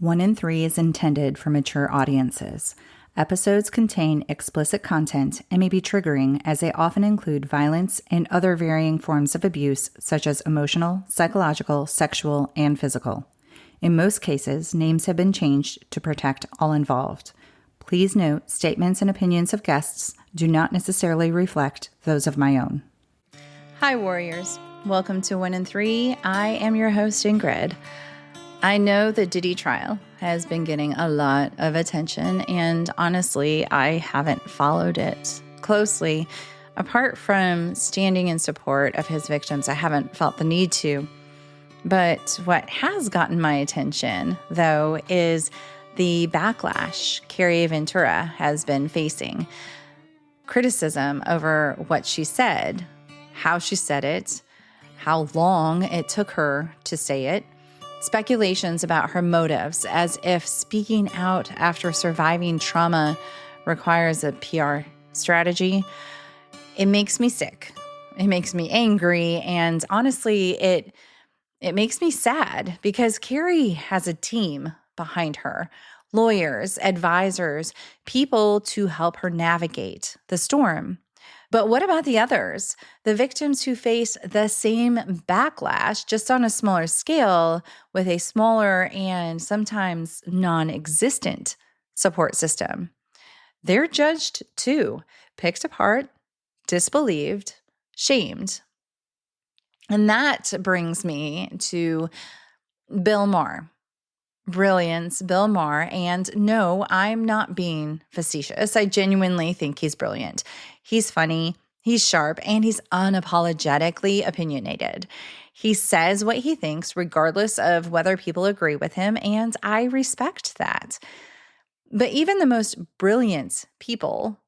One in Three is intended for mature audiences. Episodes contain explicit content and may be triggering as they often include violence and other varying forms of abuse such as emotional, psychological, sexual, and physical. In most cases, names have been changed to protect all involved. Please note, statements and opinions of guests do not necessarily reflect those of my own. Hi, Warriors. Welcome to One in Three. I am your host, Ingrid. I know the Diddy trial has been getting a lot of attention, and honestly, I haven't followed it closely. Apart from standing in support of his victims, I haven't felt the need to. But what has gotten my attention, though, is the backlash Cassie Ventura has been facing. Criticism over what she said, how she said it, how long it took her to say it, speculations about her motives, as if speaking out after surviving trauma requires a PR strategy. It makes me sick. It makes me angry. And honestly, it makes me sad because Cassie has a team behind her, lawyers, advisors, people to help her navigate the storm. But what about the others? The victims who face the same backlash, just on a smaller scale, with a smaller and sometimes non-existent support system. They're judged too, picked apart, disbelieved, shamed. And that brings me to Bill Maher. Brilliance, Bill Maher. And no, I'm not being facetious. I genuinely think he's brilliant. He's funny, he's sharp, and he's unapologetically opinionated. He says what he thinks regardless of whether people agree with him, and I respect that. But even the most brilliant people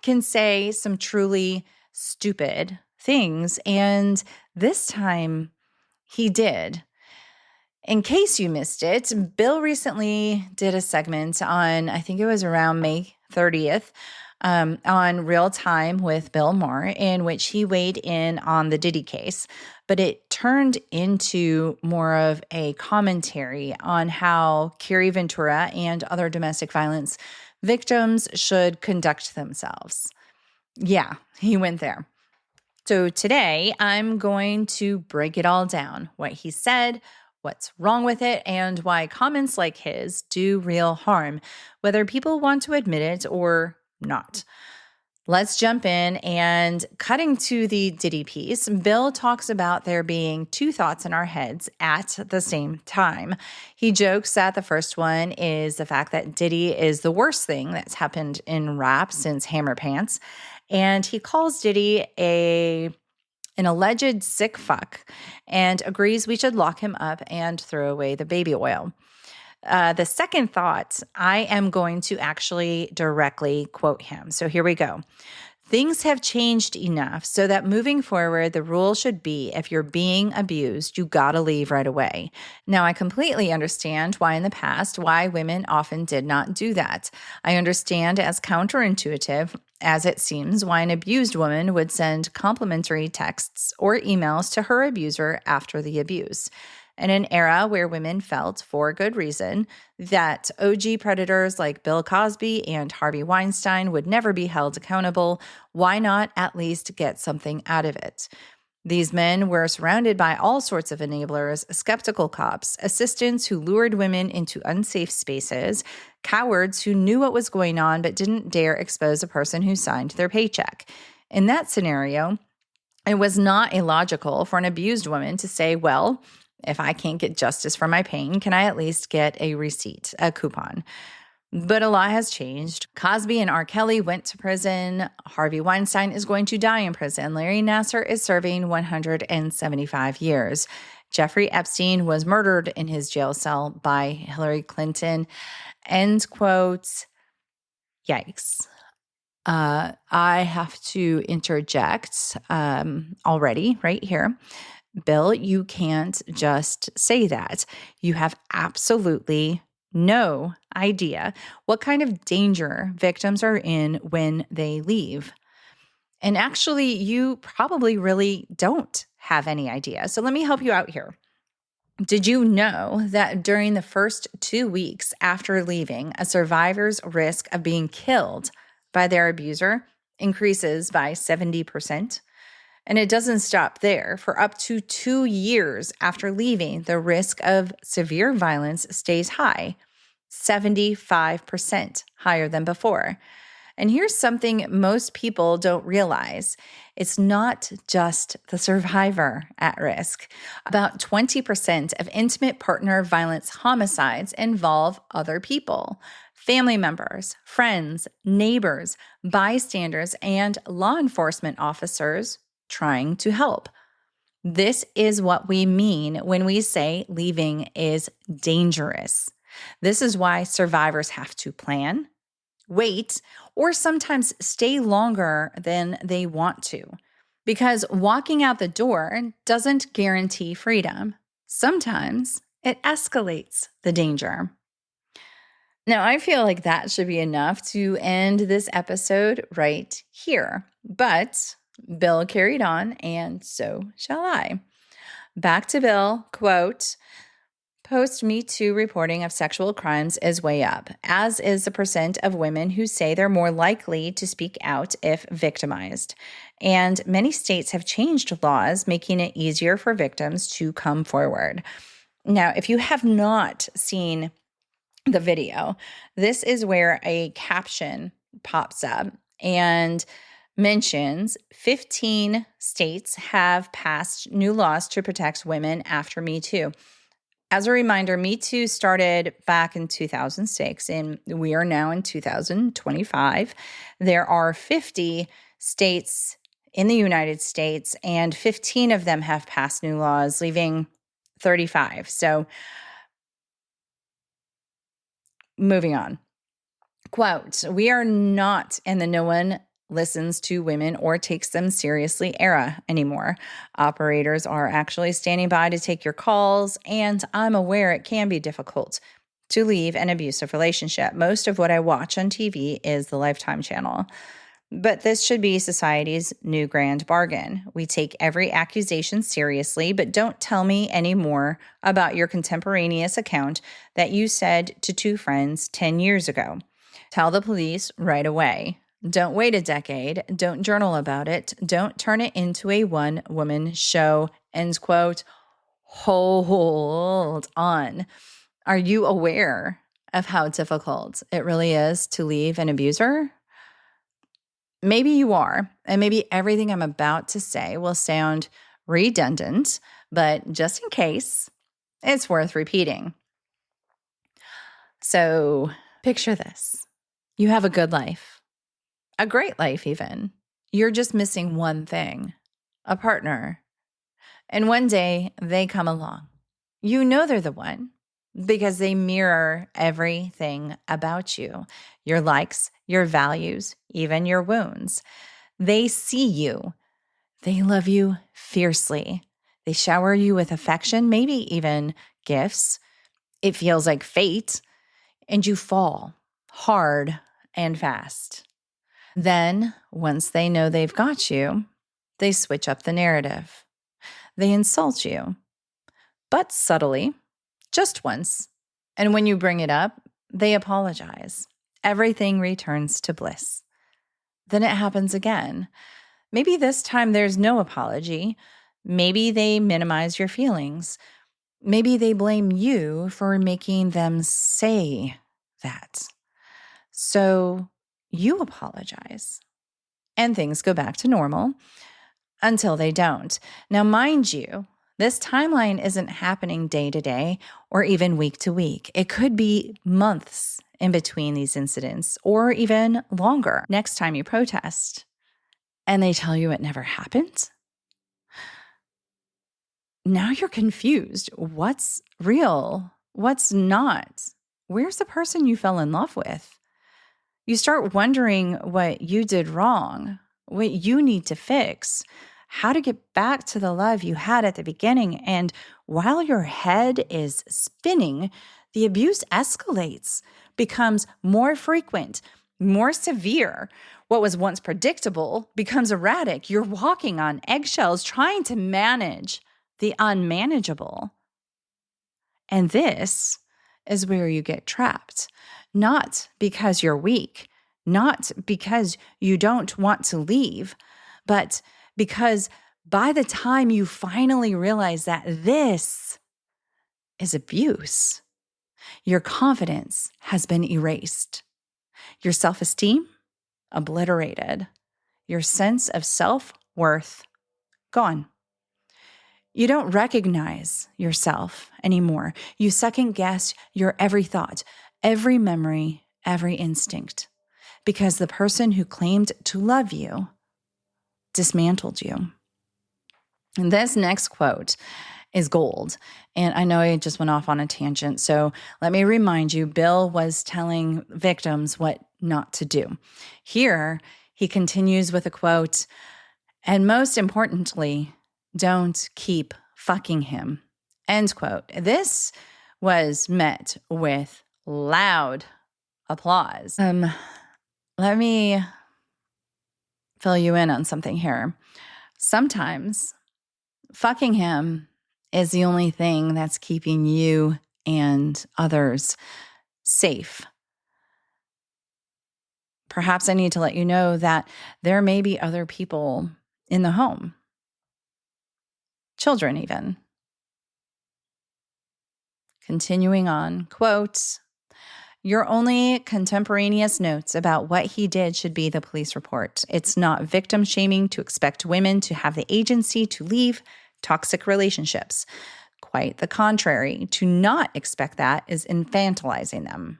can say some truly stupid things, and this time he did. In case you missed it, Bill recently did a segment on, I think it was around May 30th, on Real Time with Bill Maher, in which he weighed in on the Diddy case. But it turned into more of a commentary on how Cassie Ventura and other domestic violence victims should conduct themselves. Yeah, he went there. So today, I'm going to break it all down, what he said, what's wrong with it, and why comments like his do real harm, whether people want to admit it or not. Let's jump in, and cutting to the Diddy piece, Bill talks about there being two thoughts in our heads at the same time. He jokes that the first one is the fact that Diddy is the worst thing that's happened in rap since Hammer Pants, and he calls Diddy an alleged sick fuck, and agrees we should lock him up and throw away the baby oil. The second thought, I am going to actually directly quote him. So here we go. Things have changed enough so that moving forward, the rule should be if you're being abused, you gotta leave right away. Now, I completely understand why in the past, why women often did not do that. I understand as counterintuitive as it seems why an abused woman would send complimentary texts or emails to her abuser after the abuse. In an era where women felt, for good reason, that OG predators like Bill Cosby and Harvey Weinstein would never be held accountable, why not at least get something out of it? These men were surrounded by all sorts of enablers, skeptical cops, assistants who lured women into unsafe spaces, cowards who knew what was going on but didn't dare expose a person who signed their paycheck. In that scenario, it was not illogical for an abused woman to say, well, if I can't get justice for my pain, can I at least get a receipt, a coupon? But a lot has changed. Cosby and R. Kelly went to prison. Harvey Weinstein is going to die in prison. Larry Nassar is serving 175 years. Jeffrey Epstein was murdered in his jail cell by Hillary Clinton. End quote. Yikes. I have to interject already right here. Bill, you can't just say that. You have absolutely no idea what kind of danger victims are in when they leave. And actually, you probably really don't have any idea. So let me help you out here. Did you know that during the first 2 weeks after leaving, a survivor's risk of being killed by their abuser increases by 70%? And it doesn't stop there. For up to 2 years after leaving, the risk of severe violence stays high, 75% higher than before. And here's something most people don't realize. It's not just the survivor at risk. About 20% of intimate partner violence homicides involve other people, family members, friends, neighbors, bystanders, and law enforcement officers trying to help. This is what we mean when we say leaving is dangerous. This is why survivors have to plan, wait, or sometimes stay longer than they want to. Because walking out the door doesn't guarantee freedom. Sometimes it escalates the danger. Now, I feel like that should be enough to end this episode right here. But Bill carried on, and so shall I. Back to Bill, quote, "Post-Me Too reporting of sexual crimes is way up, as is the percent of women who say they're more likely to speak out if victimized. And many states have changed laws making it easier for victims to come forward." Now, if you have not seen the video, this is where a caption pops up and mentions 15 states have passed new laws to protect women after Me Too. As a reminder, Me Too started back in 2006, and we are now in 2025. There are 50 states in the United States, and 15 of them have passed new laws, leaving 35. So, moving on. Quote, "We are not in the no one listens to women or takes them seriously era anymore. Operators are actually standing by to take your calls, and I'm aware it can be difficult to leave an abusive relationship. Most of what I watch on TV is the Lifetime channel. But this should be society's new grand bargain. We take every accusation seriously, but don't tell me any more about your contemporaneous account that you said to two friends 10 years ago. Tell the police right away. Don't wait a decade. Don't journal about it. Don't turn it into a one-woman show." End quote. Hold on. Are you aware of how difficult it really is to leave an abuser? Maybe you are, and maybe everything I'm about to say will sound redundant, but just in case, it's worth repeating. So picture this. You have a good life, a great life even. You're just missing one thing, a partner. And one day they come along. You know they're the one because they mirror everything about you, your likes, your values, even your wounds. They see you. They love you fiercely. They shower you with affection, maybe even gifts. It feels like fate, and you fall hard and fast. Then, once they know they've got you, they switch up the narrative. They insult you, but subtly, just once. And when you bring it up, they apologize. Everything returns to bliss. Then it happens again. Maybe this time there's no apology. Maybe they minimize your feelings. Maybe they blame you for making them say that. So you apologize, and things go back to normal until they don't. Now, mind you, this timeline isn't happening day to day or even week to week. It could be months in between these incidents or even longer. Next time you protest and they tell you it never happened, now you're confused. What's real? What's not? Where's the person you fell in love with? You start wondering what you did wrong, what you need to fix, how to get back to the love you had at the beginning. And while your head is spinning, the abuse escalates, becomes more frequent, more severe. What was once predictable becomes erratic. You're walking on eggshells, trying to manage the unmanageable. And this is where you get trapped, not because you're weak, not because you don't want to leave, but because by the time you finally realize that this is abuse, your confidence has been erased, your self-esteem obliterated, your sense of self-worth gone. You don't recognize yourself anymore. You second guess your every thought, every memory, every instinct, because the person who claimed to love you dismantled you. And this next quote is gold. And I know I just went off on a tangent, so let me remind you, Bill was telling victims what not to do. Here, he continues with a quote, and most importantly, don't keep fucking him, end quote. This was met with loud applause. Let me fill you in on something here. Sometimes fucking him is the only thing that's keeping you and others safe. Perhaps I need to let you know that there may be other people in the home, children even. Continuing on, quote, your only contemporaneous notes about what he did should be the police report. It's not victim shaming to expect women to have the agency to leave toxic relationships. Quite the contrary. To not expect that is infantilizing them.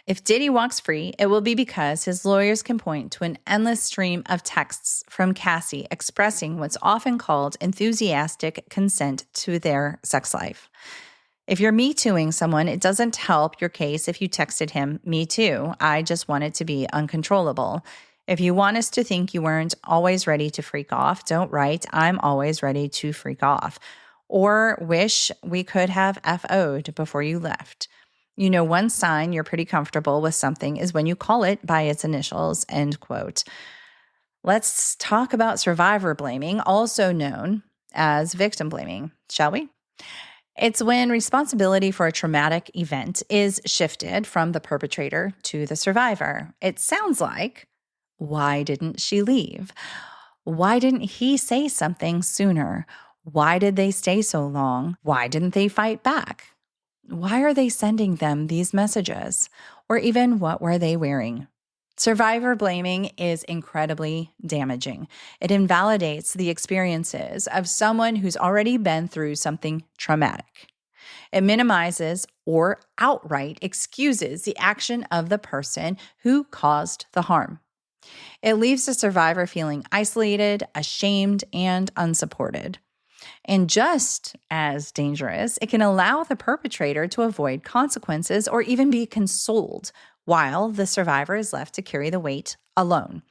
If Diddy walks free, it will be because his lawyers can point to an endless stream of texts from Cassie expressing what's often called enthusiastic consent to their sex life. If you're Me Tooing someone, it doesn't help your case if you texted him, me too, I just want it to be uncontrollable. If you want us to think you weren't always ready to freak off, don't write, I'm always ready to freak off. Or wish we could have FO'd before you left. You know, one sign you're pretty comfortable with something is when you call it by its initials, end quote. Let's talk about survivor blaming, also known as victim blaming, shall we? It's when responsibility for a traumatic event is shifted from the perpetrator to the survivor. It sounds like, why didn't she leave? Why didn't he say something sooner? Why did they stay so long? Why didn't they fight back? Why are they sending them these messages? Or even what were they wearing? Survivor blaming is incredibly damaging. It invalidates the experiences of someone who's already been through something traumatic. It minimizes or outright excuses the action of the person who caused the harm. It leaves the survivor feeling isolated, ashamed, and unsupported. And just as dangerous, it can allow the perpetrator to avoid consequences or even be consoled while the survivor is left to carry the weight alone.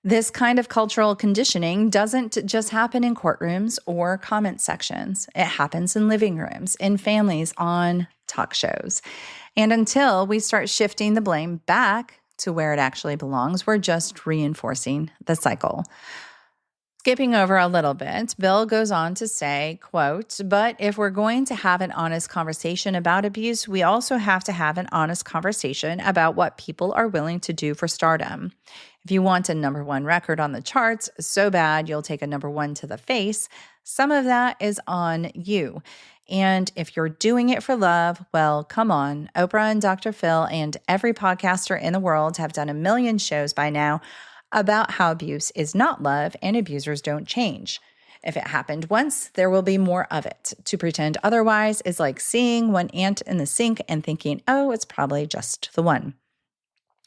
This kind of cultural conditioning doesn't just happen in courtrooms or comment sections. It happens in living rooms, in families, on talk shows. And until we start shifting the blame back to where it actually belongs, we're just reinforcing the cycle. Skipping over a little bit, Bill goes on to say, quote, but if we're going to have an honest conversation about abuse, we also have to have an honest conversation about what people are willing to do for stardom. If you want a #1 record on the charts so bad you'll take a #1 to the face, some of that is on you. And if you're doing it for love, well, come on. Oprah and Dr. Phil and every podcaster in the world have done a million shows by now about how abuse is not love and abusers don't change. If it happened once, there will be more of it. To pretend otherwise is like seeing one ant in the sink and thinking, oh, it's probably just the one.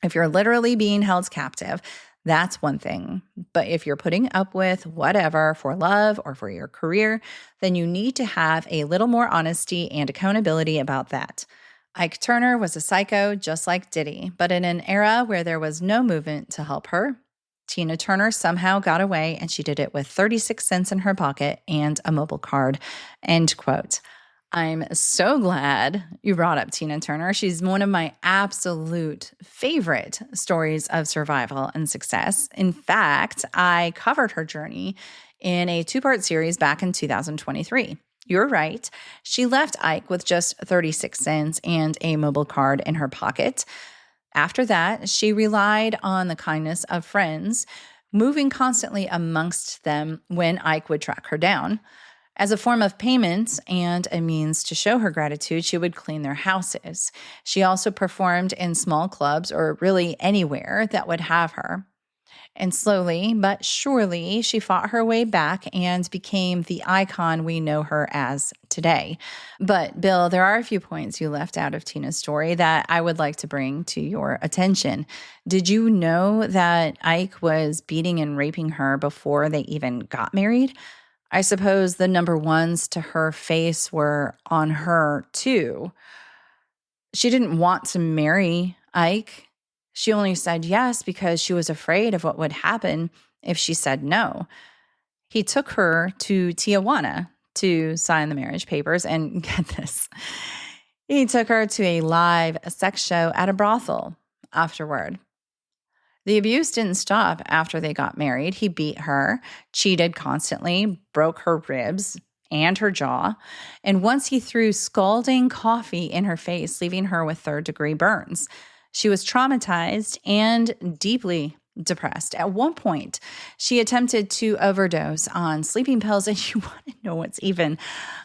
If you're literally being held captive, that's one thing. But if you're putting up with whatever for love or for your career, then you need to have a little more honesty and accountability about that. Ike Turner was a psycho just like Diddy, but in an era where there was no movement to help her, Tina Turner somehow got away, and she did it with 36 cents in her pocket and a mobile card, end quote. I'm so glad you brought up Tina Turner. She's one of my absolute favorite stories of survival and success. In fact, I covered her journey in a 2-part series back in 2023. You're right. She left Ike with just 36 cents and a mobile card in her pocket. After that, she relied on the kindness of friends, moving constantly amongst them when Ike would track her down. As a form of payment and a means to show her gratitude, she would clean their houses. She also performed in small clubs or really anywhere that would have her. And slowly but surely, she fought her way back and became the icon we know her as today. But, Bill, there are a few points you left out of Tina's story that I would like to bring to your attention. Did you know that Ike was beating and raping her before they even got married? I suppose the number ones to her face were on her, too. She didn't want to marry Ike. She only said yes because she was afraid of what would happen if she said no. He took her to Tijuana to sign the marriage papers, and get this, he took her to a live sex show at a brothel afterward. The abuse didn't stop after they got married. He beat her, cheated constantly, broke her ribs and her jaw, and once he threw scalding coffee in her face, leaving her with third-degree burns. She was traumatized and deeply depressed. At one point, she attempted to overdose on sleeping pills, and you want to know what's even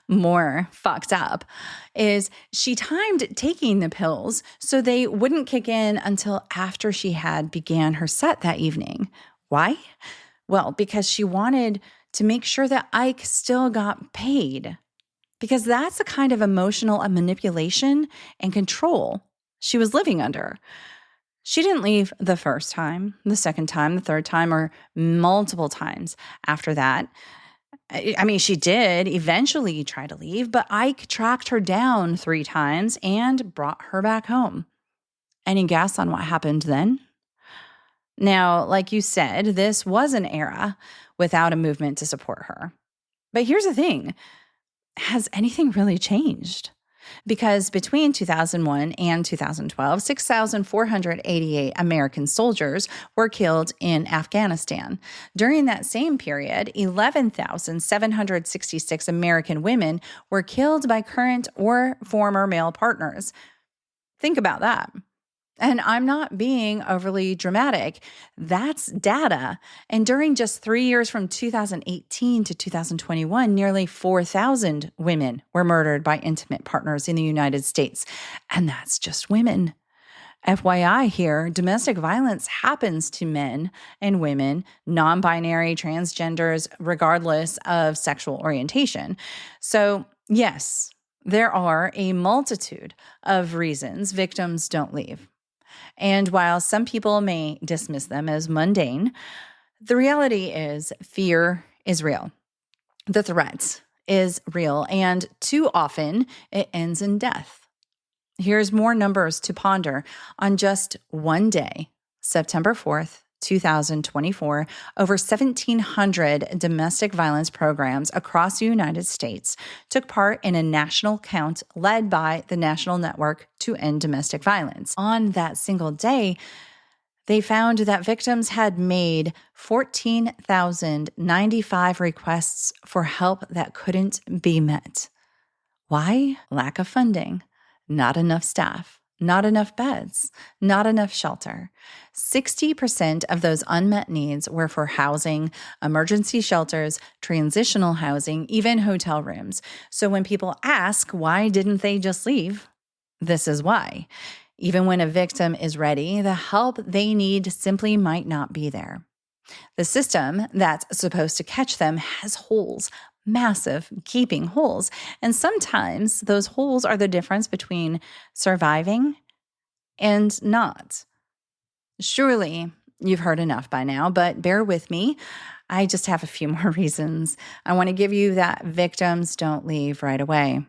more fucked up is she timed taking the pills so they wouldn't kick in until after she had began her set that evening. Why? Well, because she wanted to make sure that Ike still got paid, because that's the kind of emotional manipulation and control she was living under. She didn't leave the first time, the second time, the third time, or multiple times after that. I mean, she did eventually try to leave, but Ike tracked her down 3 times and brought her back home. Any guess on what happened then? Now, like you said, this was an era without a movement to support her. But here's the thing. Has anything really changed? Because between 2001 and 2012, 6,488 American soldiers were killed in Afghanistan. During that same period, 11,766 American women were killed by current or former male partners. Think about that. And I'm not being overly dramatic. That's data. And during just 3 years from 2018 to 2021, nearly 4,000 women were murdered by intimate partners in the United States. And that's just women. FYI here, domestic violence happens to men and women, non-binary, transgenders, regardless of sexual orientation. So, yes, there are a multitude of reasons victims don't leave. And while some people may dismiss them as mundane, the reality is fear is real. The threat is real, and too often it ends in death. Here's more numbers to ponder. On just one day, September 4th, 2024, over 1,700 domestic violence programs across the United States took part in a national count led by the National Network to End Domestic Violence. On that single day, they found that victims had made 14,095 requests for help that couldn't be met. Why? Lack of funding, not enough staff, not enough beds, not enough shelter. 60% of those unmet needs were for housing, emergency shelters, transitional housing, even hotel rooms. So when people ask, why didn't they just leave? This is why. Even when a victim is ready, the help they need simply might not be there. The system that's supposed to catch them has holes, massive gaping holes. And sometimes those holes are the difference between surviving and not. Surely you've heard enough by now, but bear with me. I just have a few more reasons. I want to give you that victims don't leave right away.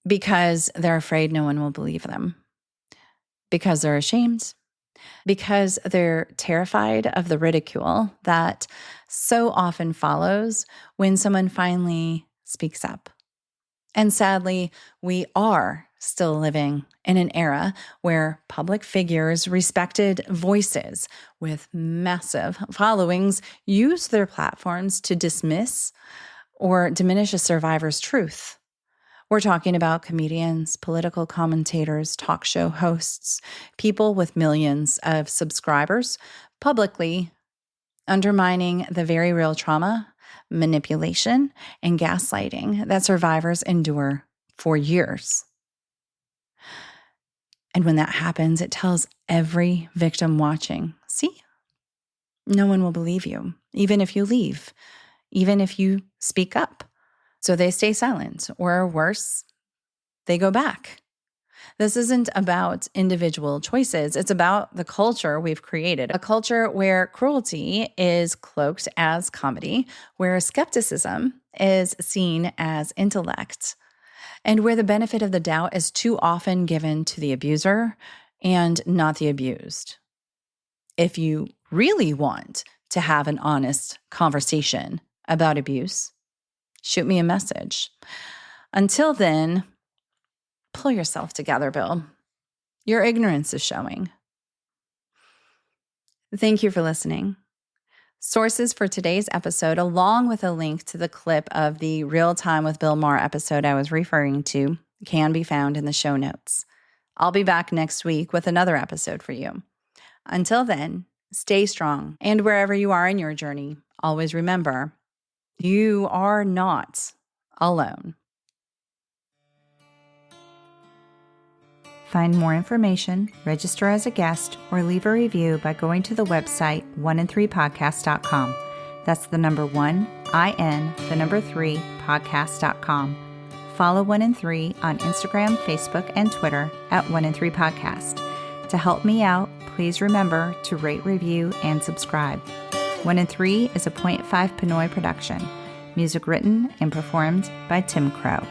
Because they're afraid no one will believe them. Because they're ashamed. Because they're terrified of the ridicule that so often follows when someone finally speaks up. And sadly, we are still living in an era where public figures, respected voices with massive followings, use their platforms to dismiss or diminish a survivor's truth. We're talking about comedians, political commentators, talk show hosts, people with millions of subscribers publicly undermining the very real trauma, manipulation, and gaslighting that survivors endure for years. And when that happens, it tells every victim watching, see, no one will believe you, even if you leave, even if you speak up. So they stay silent, or worse, they go back. This isn't about individual choices. It's about the culture we've created, a culture where cruelty is cloaked as comedy, where skepticism is seen as intellect, and where the benefit of the doubt is too often given to the abuser and not the abused. If you really want to have an honest conversation about abuse, shoot me a message. Until then, pull yourself together, Bill. Your ignorance is showing. Thank you for listening. Sources for today's episode, along with a link to the clip of the Real Time with Bill Maher episode I was referring to, can be found in the show notes. I'll be back next week with another episode for you. Until then, stay strong. And wherever you are in your journey, always remember, you are not alone. Find more information, register as a guest, or leave a review by going to the website 1in3podcast.com. That's the number 1, IN, the number 3, podcast.com. Follow 1in3 on Instagram, Facebook, and Twitter at 1in3podcast. To help me out, please remember to rate, review, and subscribe. 1in3 is a .5 Pinoy production. Music written and performed by Tim Crow.